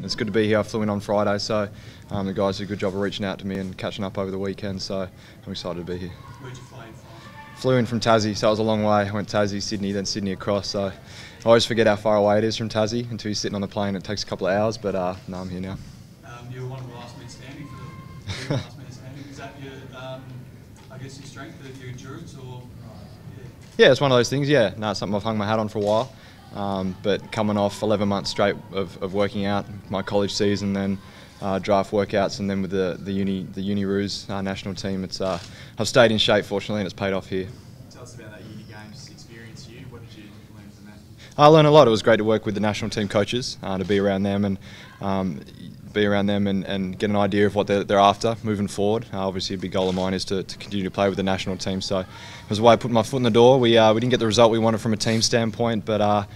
it's good to be here. I flew in on Friday, so the guys did a good job of reaching out to me and catching up over the weekend, so I'm excited to be here. Where'd you fly in from? Flew in from Tassie, so it was a long way. I went Tassie, Sydney, then Sydney across, so I always forget how far away it is from Tassie until you're sitting on the plane. It takes a couple of hours, but no, I'm here now. You were one of the last men standing for the last man standing. Is that your, I guess, your strength, your endurance, or? Yeah, it's one of those things. Yeah, no, it's something I've hung my hat on for a while. But coming off 11 months straight of working out, my college season, then draft workouts, and then with the uni Roos national team, it's I've stayed in shape fortunately, and it's paid off here. Tell us about that uni games experience. What did you learn from that? I learned a lot. It was great to work with the national team coaches, to be around them and get an idea of what they're after moving forward. Obviously, a big goal of mine is to continue to play with the national team. So it was a way I put my foot in the door. We didn't get the result we wanted from a team standpoint, but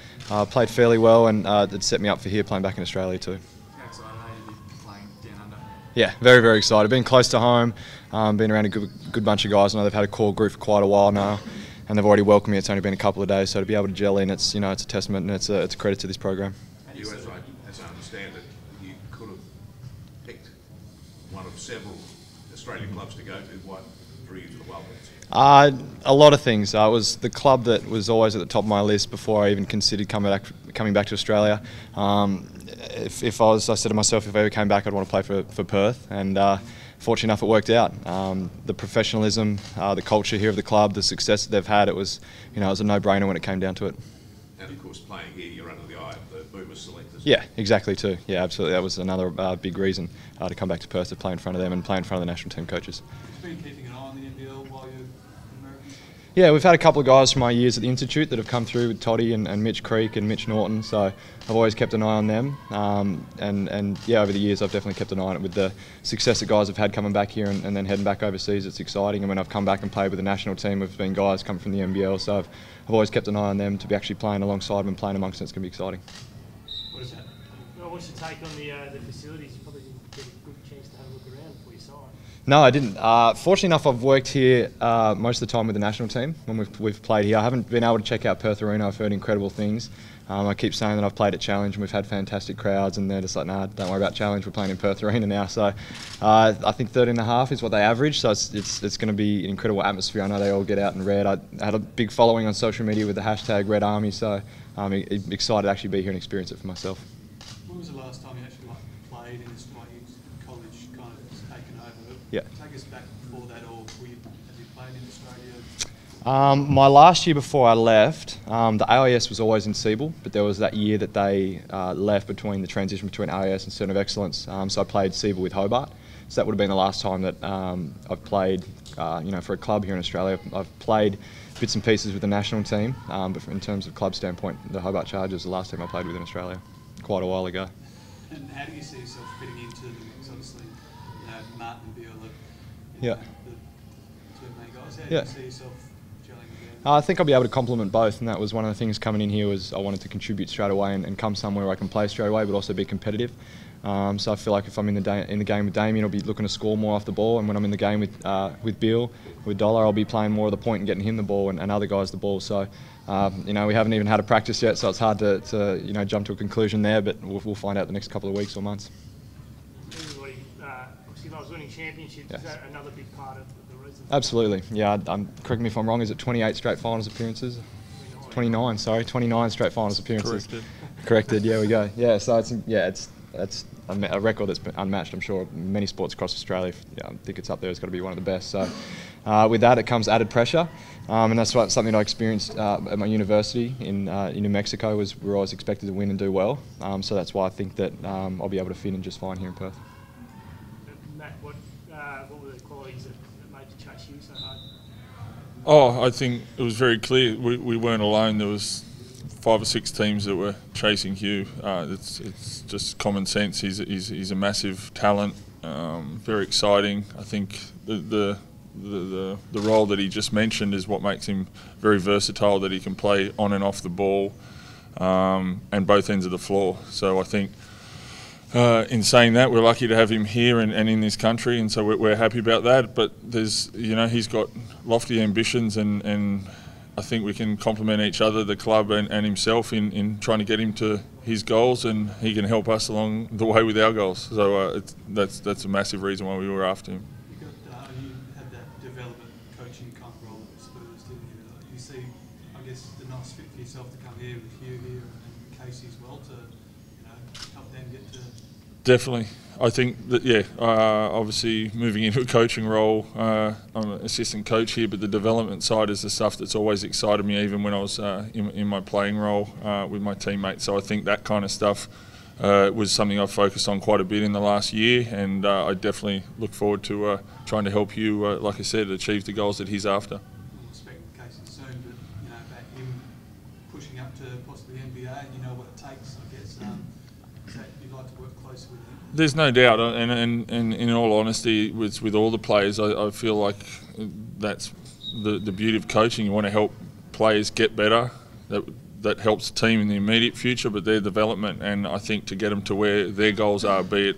played fairly well, and it set me up for here playing back in Australia too. How excited are you to be playing down under? Yeah, very, very excited. Been close to home, been around a good bunch of guys. I know they've had a core group for quite a while now, and they've already welcomed me. It's only been a couple of days, so to be able to gel in, it's a testament and it's a credit to this program. You, as I understand it, you could have picked one of several Australian clubs to go to. What drew you to the Wildcats? A lot of things. It was the club that was always at the top of my list before I even considered coming back to Australia. I said to myself, if I ever came back, I'd want to play for Perth, and fortunate enough, it worked out. The professionalism, the culture here of the club, the success that they've had, it was a no-brainer when it came down to it. And of course, playing here, you're under the eye of the Boomers selectors. Yeah, exactly too. Yeah, absolutely. That was another big reason to come back to Perth to play in front of them and play in front of the national team coaches. You've been keeping an eye on the NBL while you're in America? Yeah, we've had a couple of guys from my years at the Institute that have come through with Toddy and Mitch Creek and Mitch Norton, so I've always kept an eye on them. And yeah, over the years I've definitely kept an eye on it with the success that guys have had coming back here and then heading back overseas. It's exciting, and when I've come back and played with the national team, have been guys come from the NBL, so I've always kept an eye on them. To be actually playing alongside them and playing amongst them, it's going to be exciting. What is that? Well, what's your take on the facilities? You probably didn't get a good chance to have a look around before you signed. No, I didn't. Fortunately enough, I've worked here most of the time with the national team when we've played here. I haven't been able to check out Perth Arena. I've heard incredible things. I keep saying that I've played at Challenge and we've had fantastic crowds, and they're just like, nah, don't worry about Challenge. We're playing in Perth Arena now. So I think 13.5 is what they average. So it's going to be an incredible atmosphere. I know they all get out in red. I had a big following on social media with the hashtag Red Army. So I'm excited to actually be here and experience it for myself. When was the last time you actually played in this college kind of taken over? Yeah. Take us back before that, or have you played in Australia? My last year before I left, the AIS was always in Siebel, but there was that year that they left between the transition between AIS and Centre of Excellence. So I played Siebel with Hobart. So that would have been the last time that I've played, for a club here in Australia. I've played bits and pieces with the national team, but in terms of club standpoint, the Hobart Chargers was the last team I played with in Australia, quite a while ago. And how do you see yourself fitting into the mix? Obviously, Matt and Beal are Yeah. the two main guys. How do Yeah. you see yourself gelling together? I think I'll be able to complement both, and that was one of the things coming in here was I wanted to contribute straight away and come somewhere where I can play straight away, but also be competitive. So I feel like if I'm in the game with Damien, I'll be looking to score more off the ball, and when I'm in the game with Bill, with Dollar, I'll be playing more of the point and getting him the ball and other guys the ball. So we haven't even had a practice yet, so it's hard to jump to a conclusion there, but we'll find out the next couple of weeks or months. Everybody obviously loves winning championships. Yes. Is that another big part of the reason? Absolutely. Yeah. Correct me if I'm wrong. Is it 28 straight finals appearances? 29. Sorry, 29 straight finals appearances. Corrected. Yeah, we go. Yeah. So it's a record that's been unmatched. I'm sure many sports across Australia. Yeah, I think it's up there. It's got to be one of the best. So with that, it comes added pressure, and that's something I experienced at my university in New Mexico. Was we were always expected to win and do well. So that's why I think that I'll be able to fit in just fine here in Perth. Matt, what were the qualities that made you chase you so hard? Oh, I think it was very clear. We weren't alone. There was 5 or 6 teams that were chasing Hugh. It's just common sense. He's a massive talent, very exciting. I think the role that he just mentioned is what makes him very versatile. That he can play on and off the ball, and both ends of the floor. So I think. In saying that, we're lucky to have him here and in this country, and so we're happy about that. But there's, he's got lofty ambitions, and I I think we can complement each other, the club and himself, in trying to get him to his goals, and he can help us along the way with our goals. So that's a massive reason why we were after him. You had that development coaching kind of role at Spurs, didn't you? You see, I guess, the nice fit for yourself to come here with Hugh here and Casey as well to, help them get to. Definitely. I think that, obviously moving into a coaching role, I'm an assistant coach here, but the development side is the stuff that's always excited me, even when I was in my playing role with my teammates. So I think that kind of stuff was something I've focused on quite a bit in the last year, and I definitely look forward to trying to help you, like I said, achieve the goals that he's after. We'll expect Casey soon, but about him pushing up to possibly NBA, you know what it takes, I guess. You'd like to work closely with him. There's no doubt, and in all honesty, with all the players, I feel like that's the beauty of coaching. You want to help players get better. That helps the team in the immediate future, but their development, and I think to get them to where their goals are, be it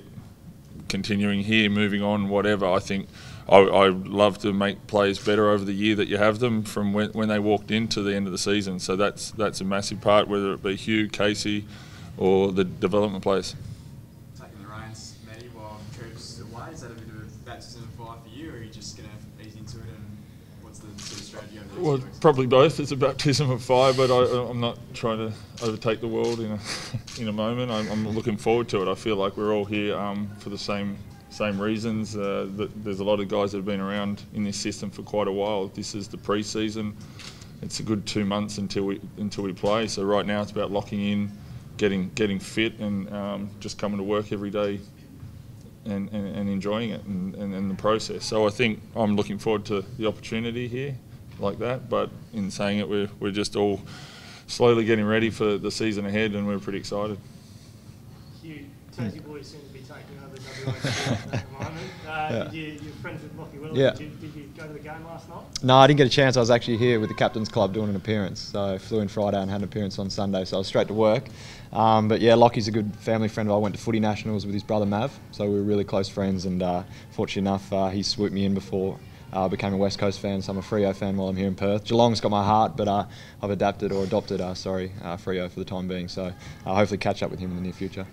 continuing here, moving on, whatever. I think I love to make players better over the year that you have them, from when they walked into the end of the season. So that's a massive part, whether it be Hugh, Casey, or the development players. Is that a bit of a baptism of fire for you, or are you just going to ease into it, and what's the sort of strategy over there? Well, probably both. It's a baptism of fire, but I'm not trying to overtake the world in a moment. I'm looking forward to it. I feel like we're all here for the same reasons. There's a lot of guys that have been around in this system for quite a while. This is the pre-season. It's a good 2 months until we play. So right now it's about locking in, getting fit, and just coming to work every day. And enjoying it and the process. So I think I'm looking forward to the opportunity here like that, but in saying it, we're just all slowly getting ready for the season ahead, and we're pretty excited. Hugh, Tassie boys seem to be taking over WA at the moment. You're friends with Lockie Willow. Yeah. Did you go to the game last night? No, I didn't get a chance. I was actually here with the Captain's Club doing an appearance. So I flew in Friday and had an appearance on Sunday, so I was straight to work. But yeah, Lockie's a good family friend. I went to footy nationals with his brother Mav, so we were really close friends, and fortunate enough he swooped me in before I became a West Coast fan, so I'm a Freo fan while I'm here in Perth. Geelong's got my heart, but I've adopted Freo for the time being, so I'll hopefully catch up with him in the near future.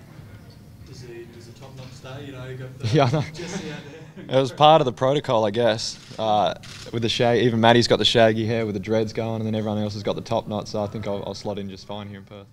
Does the top not stay? You got the yeah, I know. Jesse out there. It was part of the protocol, I guess. With the shag, even Maddie's got the shaggy hair with the dreads going, and then everyone else has got the top knot. So I think I'll slot in just fine here in Perth.